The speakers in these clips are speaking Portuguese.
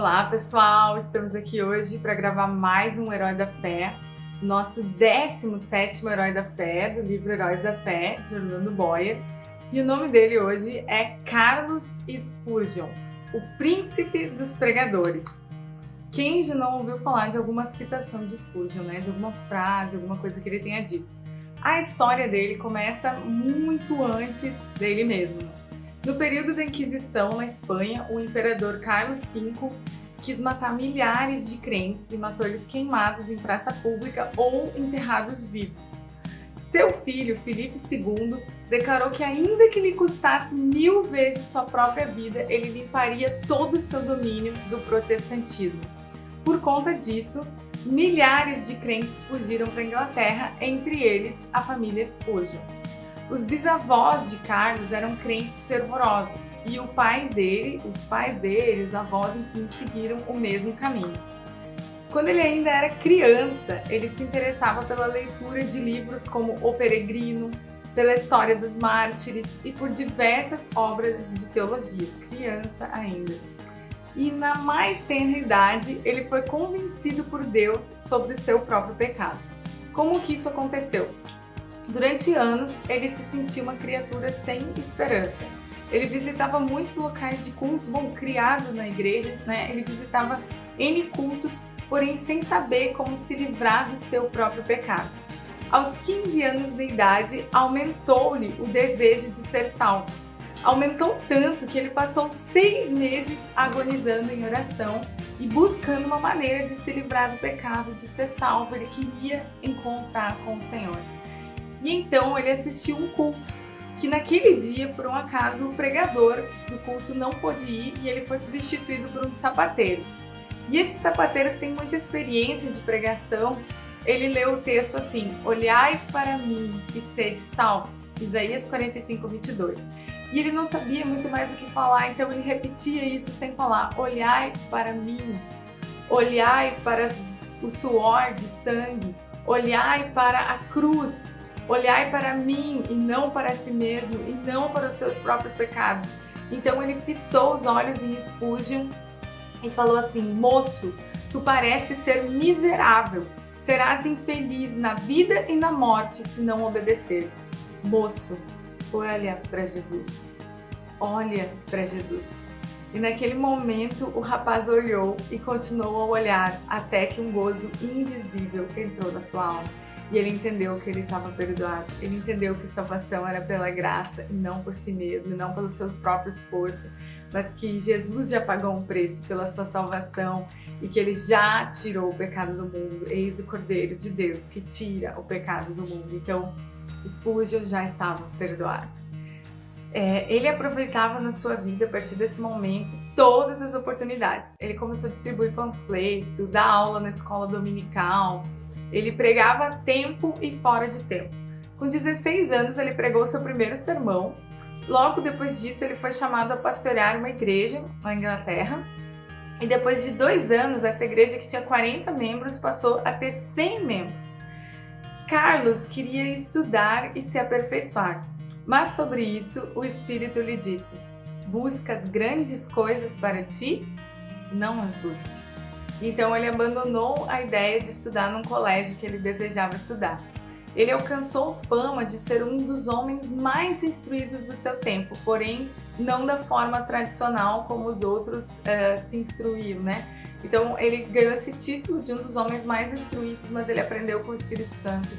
Olá pessoal, estamos aqui hoje para gravar mais um Herói da Fé, nosso 17º Herói da Fé, do livro Heróis da Fé, de Orlando Boyer. E o nome dele hoje é Carlos Spurgeon, o príncipe dos pregadores. Quem já não ouviu falar de alguma citação de Spurgeon, né? De alguma frase, alguma coisa que ele tenha dito? A história dele começa muito antes dele mesmo. No período da Inquisição na Espanha, o imperador Carlos V quis matar milhares de crentes e matou eles queimados em praça pública ou enterrados vivos. Seu filho, Filipe II, declarou que ainda que lhe custasse 1000 vezes sua própria vida, ele limparia todo o seu domínio do protestantismo. Por conta disso, milhares de crentes fugiram para a Inglaterra, entre eles a família Spurgeon. Os bisavós de Carlos eram crentes fervorosos e os pais dele, os avós, enfim, seguiram o mesmo caminho. Quando ele ainda era criança, ele se interessava pela leitura de livros como O Peregrino, pela história dos mártires e por diversas obras de teologia, criança ainda. E na mais tenra idade, ele foi convencido por Deus sobre o seu próprio pecado. Como que isso aconteceu? Durante anos, ele se sentia uma criatura sem esperança. Ele visitava muitos locais de culto, criado na igreja, né? Ele visitava N cultos, porém sem saber como se livrar do seu próprio pecado. Aos 15 anos de idade, aumentou-lhe o desejo de ser salvo. Aumentou tanto que ele passou 6 meses agonizando em oração e buscando uma maneira de se livrar do pecado, de ser salvo. Ele queria encontrar com o Senhor. E então ele assistiu um culto, que naquele dia, por um acaso, o pregador do culto não pôde ir e ele foi substituído por um sapateiro. E esse sapateiro, sem muita experiência de pregação, ele leu o texto assim: "Olhai para mim e sede salvos", Isaías 45:22. E ele não sabia muito mais o que falar, então ele repetia isso sem falar: "Olhai para mim, olhai para o suor de sangue, olhai para a cruz. Olhai para mim e não para si mesmo e não para os seus próprios pecados." Então ele fitou os olhos em Spurgeon e falou assim: "Moço, tu pareces ser miserável, serás infeliz na vida e na morte se não obedeceres. Moço, olha para Jesus, olha para Jesus." E naquele momento o rapaz olhou e continuou a olhar até que um gozo indizível entrou na sua alma. E ele entendeu que ele estava perdoado, ele entendeu que salvação era pela graça e não por si mesmo, e não pelo seu próprio esforço, mas que Jesus já pagou um preço pela sua salvação e que ele já tirou o pecado do mundo. Eis o Cordeiro de Deus que tira o pecado do mundo. Então, Spurgeon já estava perdoado. Ele aproveitava na sua vida, a partir desse momento, todas as oportunidades. Ele começou a distribuir panfleto, dar aula na escola dominical. Ele pregava a tempo e fora de tempo. Com 16 anos, ele pregou seu primeiro sermão. Logo depois disso, ele foi chamado a pastorear uma igreja na Inglaterra. E depois de 2 anos, essa igreja, que tinha 40 membros, passou a ter 100 membros. Carlos queria estudar e se aperfeiçoar. Mas sobre isso, o Espírito lhe disse: "Buscas grandes coisas para ti? Não as busques." Então ele abandonou a ideia de estudar num colégio que ele desejava estudar. Ele alcançou fama de ser um dos homens mais instruídos do seu tempo, porém não da forma tradicional como os outros se instruíam, né? Então ele ganhou esse título de um dos homens mais instruídos, mas ele aprendeu com o Espírito Santo,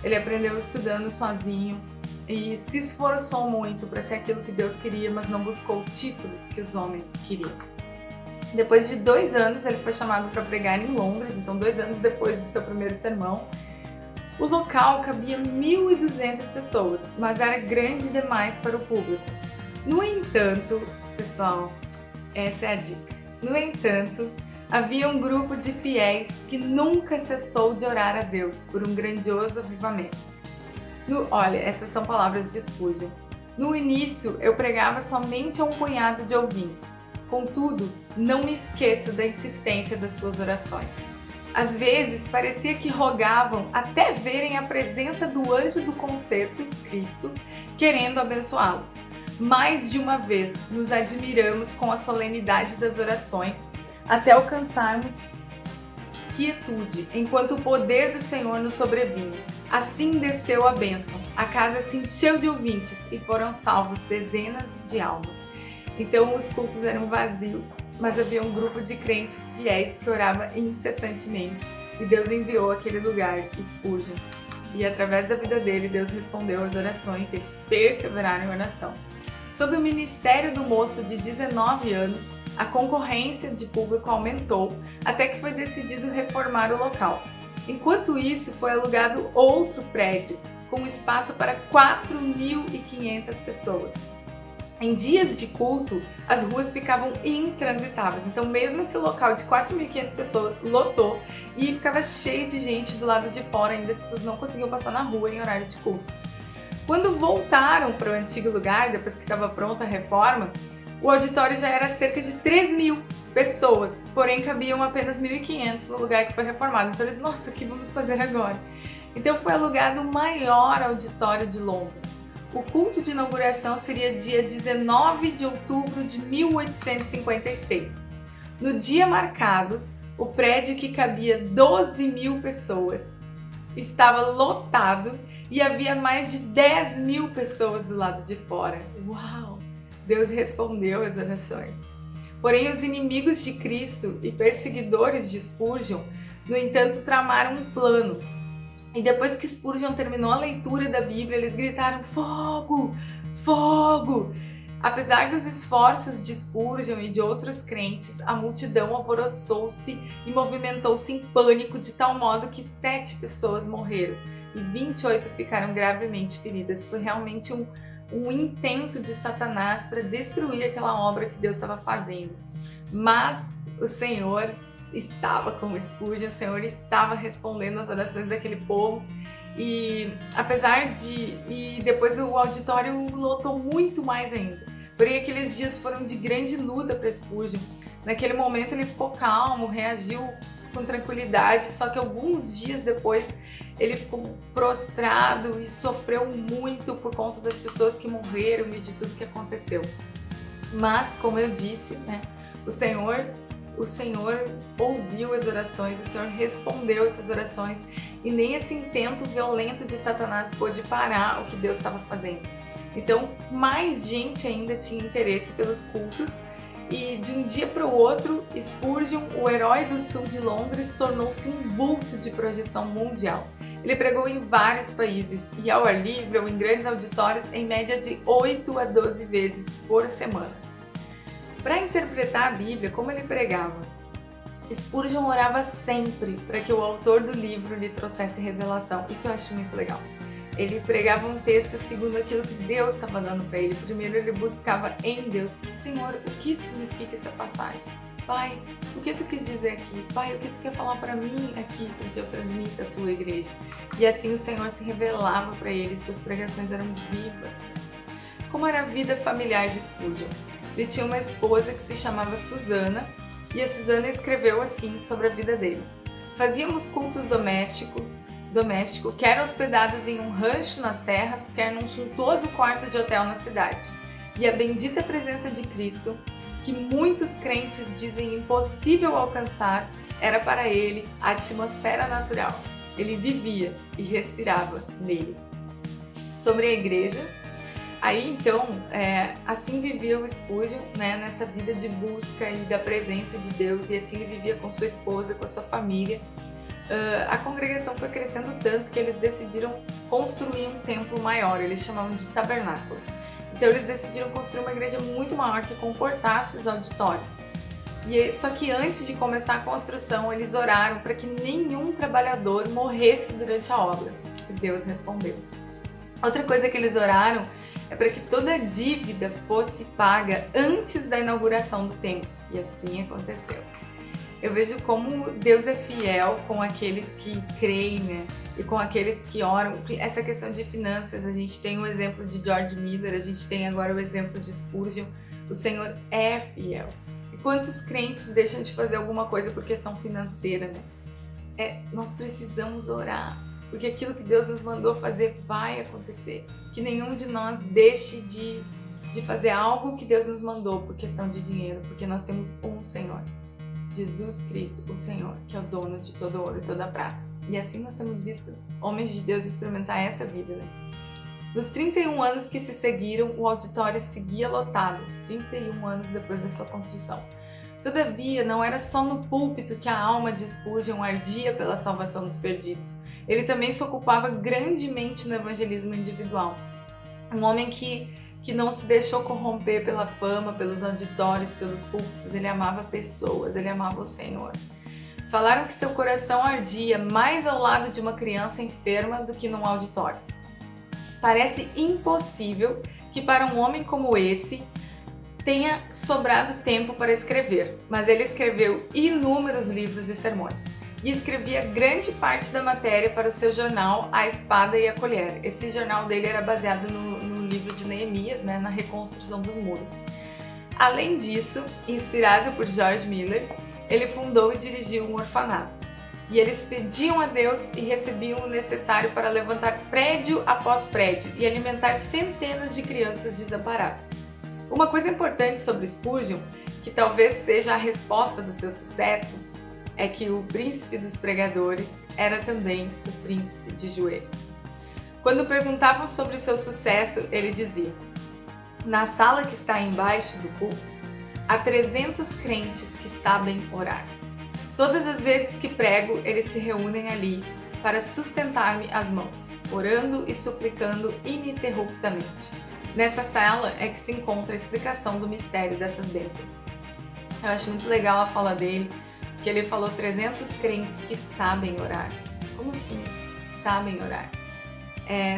ele aprendeu estudando sozinho e se esforçou muito para ser aquilo que Deus queria, mas não buscou títulos que os homens queriam. Depois de 2 anos, ele foi chamado para pregar em Londres, então 2 anos depois do seu primeiro sermão. O local cabia 1.200 pessoas, mas era grande demais para o público. No entanto, pessoal, essa é a dica. No entanto, havia um grupo de fiéis que nunca cessou de orar a Deus por um grandioso avivamento. Olha, essas são palavras de Spurgeon. "No início, eu pregava somente a um punhado de ouvintes. Contudo, não me esqueço da insistência das suas orações. Às vezes, parecia que rogavam até verem a presença do anjo do concerto, Cristo, querendo abençoá-los. Mais de uma vez, nos admiramos com a solenidade das orações, até alcançarmos quietude, enquanto o poder do Senhor nos sobrevinha. Assim desceu a bênção, a casa se encheu de ouvintes e foram salvos dezenas de almas. Então os cultos eram vazios, mas havia um grupo de crentes fiéis que orava incessantemente. E Deus enviou àquele lugar Spurgeon. E através da vida dele, Deus respondeu às orações e eles perseveraram em oração. Sob o ministério do moço de 19 anos, a concorrência de público aumentou até que foi decidido reformar o local. Enquanto isso, foi alugado outro prédio com espaço para 4.500 pessoas. Em dias de culto, as ruas ficavam intransitáveis, então mesmo esse local de 4.500 pessoas lotou e ficava cheio de gente do lado de fora, ainda as pessoas não conseguiam passar na rua em horário de culto. Quando voltaram para o antigo lugar, depois que estava pronta a reforma, o auditório já era cerca de 3.000 pessoas, porém cabiam apenas 1.500 no lugar que foi reformado. Então eles, nossa, o que vamos fazer agora? Então foi alugado o maior auditório de Londres. O culto de inauguração seria dia 19 de outubro de 1856. No dia marcado, o prédio que cabia 12.000 pessoas estava lotado e havia mais de 10.000 pessoas do lado de fora. Uau! Deus respondeu às orações. Porém, os inimigos de Cristo e perseguidores de Spurgeon, no entanto, tramaram um plano. E depois que Spurgeon terminou a leitura da Bíblia, eles gritaram: fogo! Fogo! Apesar dos esforços de Spurgeon e de outros crentes, a multidão alvoroçou-se e movimentou-se em pânico de tal modo que 7 pessoas morreram e 28 ficaram gravemente feridas. Foi realmente um intento de Satanás para destruir aquela obra que Deus estava fazendo. Mas o Senhor estava com Spurgeon, o Senhor estava respondendo às orações daquele povo. E depois o auditório lotou muito mais ainda. Porém, aqueles dias foram de grande luta para Spurgeon. Naquele momento ele ficou calmo, reagiu com tranquilidade, só que alguns dias depois ele ficou prostrado e sofreu muito por conta das pessoas que morreram e de tudo que aconteceu. Mas, como eu disse, né, o Senhor ouviu as orações, o Senhor respondeu essas orações e nem esse intento violento de Satanás pôde parar o que Deus estava fazendo. Então, mais gente ainda tinha interesse pelos cultos e de um dia para o outro, Spurgeon, o herói do sul de Londres, tornou-se um vulto de projeção mundial. Ele pregou em vários países e ao ar livre ou em grandes auditórios em média de 8 a 12 vezes por semana. Para interpretar a Bíblia, como ele pregava, Spurgeon orava sempre para que o autor do livro lhe trouxesse revelação. Isso eu acho muito legal. Ele pregava um texto segundo aquilo que Deus estava dando para ele. Primeiro ele buscava em Deus: Senhor, o que significa essa passagem? Pai, o que tu quis dizer aqui? Pai, o que tu quer falar para mim aqui, para que eu transmita a tua igreja? E assim o Senhor se revelava para ele, suas pregações eram vivas. Como era a vida familiar de Spurgeon? Ele tinha uma esposa que se chamava Susana, e a Susana escreveu assim sobre a vida deles: fazíamos cultos doméstico, quer hospedados em um rancho nas serras, quer num suntuoso quarto de hotel na cidade. E a bendita presença de Cristo, que muitos crentes dizem impossível alcançar, era para ele a atmosfera natural. Ele vivia e respirava nele. Sobre a igreja, aí então, assim vivia o Spurgeon, né, nessa vida de busca e da presença de Deus, e assim ele vivia com sua esposa, com a sua família. A congregação foi crescendo tanto que eles decidiram construir um templo maior, eles chamavam de tabernáculo. Então eles decidiram construir uma igreja muito maior que comportasse os auditórios. Só que antes de começar a construção, eles oraram para que nenhum trabalhador morresse durante a obra. E Deus respondeu. Outra coisa que eles oraram é para que toda dívida fosse paga antes da inauguração do templo. E assim aconteceu. Eu vejo como Deus é fiel com aqueles que creem, né? E com aqueles que oram. Essa questão de finanças, a gente tem o exemplo de George Miller, a gente tem agora o exemplo de Spurgeon. O Senhor é fiel. E quantos crentes deixam de fazer alguma coisa por questão financeira, né? Nós precisamos orar, porque aquilo que Deus nos mandou fazer vai acontecer. Que nenhum de nós deixe de fazer algo que Deus nos mandou por questão de dinheiro, porque nós temos um Senhor. Jesus Cristo, o Senhor, que é o dono de todo ouro e toda a prata. E assim nós temos visto homens de Deus experimentar essa vida, né? Nos 31 anos que se seguiram, o auditório seguia lotado, 31 anos depois da sua construção. Todavia, não era só no púlpito que a alma de Spurgeon ardia pela salvação dos perdidos. Ele também se ocupava grandemente no evangelismo individual. Um homem que não se deixou corromper pela fama, pelos auditórios, pelos púlpitos. Ele amava pessoas, ele amava o Senhor. Falaram que seu coração ardia mais ao lado de uma criança enferma do que num auditório. Parece impossível que para um homem como esse tenha sobrado tempo para escrever, mas ele escreveu inúmeros livros e sermões. E escrevia grande parte da matéria para o seu jornal A Espada e a Colher. Esse jornal dele era baseado no livro de Neemias, né, na reconstrução dos muros. Além disso, inspirado por George Miller, ele fundou e dirigiu um orfanato. E eles pediam a Deus e recebiam o necessário para levantar prédio após prédio e alimentar centenas de crianças desamparadas. Uma coisa importante sobre Spurgeon, que talvez seja a resposta do seu sucesso, é que o príncipe dos pregadores era também o príncipe de joelhos. Quando perguntavam sobre seu sucesso, ele dizia: na sala que está embaixo do púlpito, há 300 crentes que sabem orar. Todas as vezes que prego, eles se reúnem ali para sustentar-me as mãos, orando e suplicando ininterruptamente. Nessa sala é que se encontra a explicação do mistério dessas bênçãos. Eu acho muito legal a fala dele, que ele falou 300 crentes que sabem orar. Como assim? Sabem orar.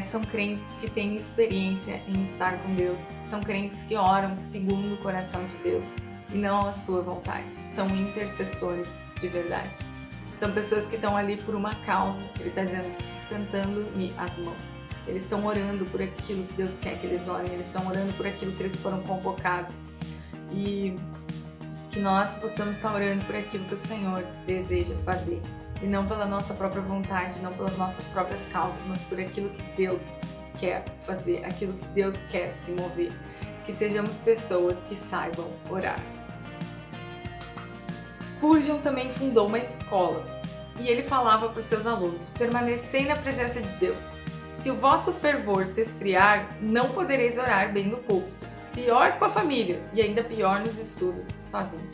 São crentes que têm experiência em estar com Deus. São crentes que oram segundo o coração de Deus e não a sua vontade. São intercessores de verdade. São pessoas que estão ali por uma causa. Ele está dizendo, sustentando-me as mãos. Eles estão orando por aquilo que Deus quer que eles orem. Eles estão orando por aquilo que eles foram convocados. E que nós possamos estar orando por aquilo que o Senhor deseja fazer. E não pela nossa própria vontade, não pelas nossas próprias causas, mas por aquilo que Deus quer fazer, aquilo que Deus quer se mover. Que sejamos pessoas que saibam orar. Spurgeon também fundou uma escola e ele falava para os seus alunos: permanecei na presença de Deus. Se o vosso fervor se esfriar, não podereis orar bem no púlpito. Pior com a família e ainda pior nos estudos, sozinho.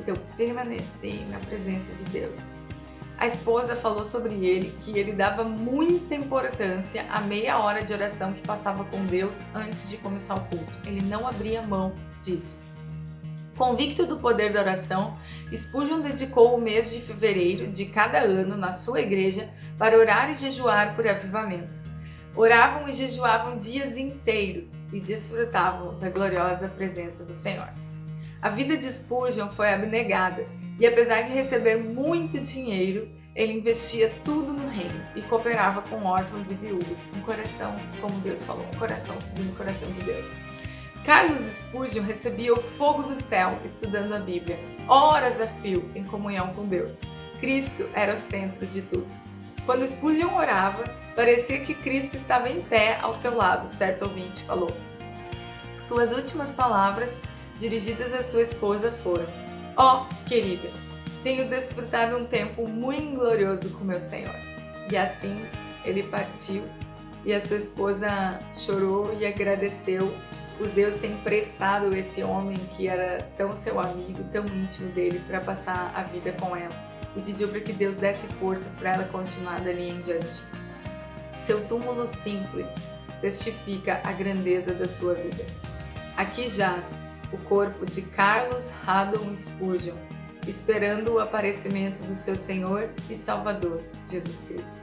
Então, permanecer na presença de Deus. A esposa falou sobre ele que ele dava muita importância à meia hora de oração que passava com Deus antes de começar o culto. Ele não abria mão disso. Convicto do poder da oração, Spurgeon dedicou o mês de fevereiro de cada ano na sua igreja para orar e jejuar por avivamento. Oravam e jejuavam dias inteiros e desfrutavam da gloriosa presença do Senhor. A vida de Spurgeon foi abnegada e, apesar de receber muito dinheiro, ele investia tudo no reino e cooperava com órfãos e viúvas, um coração, como Deus falou, um coração segundo o coração de Deus. Carlos Spurgeon recebia o fogo do céu estudando a Bíblia, horas a fio em comunhão com Deus. Cristo era o centro de tudo. Quando Spurgeon orava, parecia que Cristo estava em pé ao seu lado, certo ouvinte falou. Suas últimas palavras, dirigidas à sua esposa, foram: ó, querida, tenho desfrutado um tempo muito glorioso com meu Senhor. E assim ele partiu e a sua esposa chorou e agradeceu por Deus ter emprestado esse homem que era tão seu amigo, tão íntimo dele, para passar a vida com ela. E pediu para que Deus desse forças para ela continuar dali em diante. Seu túmulo simples testifica a grandeza da sua vida. Aqui jaz o corpo de Carlos Haddon Spurgeon, esperando o aparecimento do seu Senhor e Salvador, Jesus Cristo.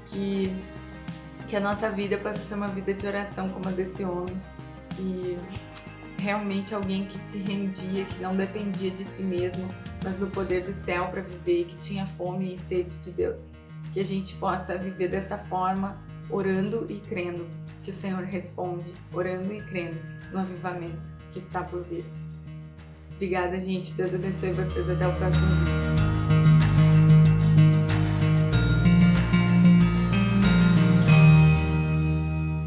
Que a nossa vida possa ser uma vida de oração como a desse homem, e realmente alguém que se rendia, que não dependia de si mesmo, mas do poder do céu para viver, que tinha fome e sede de Deus. Que a gente possa viver dessa forma, orando e crendo que o Senhor responde, orando e crendo no avivamento que está por vir. Obrigada, gente. Deus abençoe vocês. Até o próximo vídeo.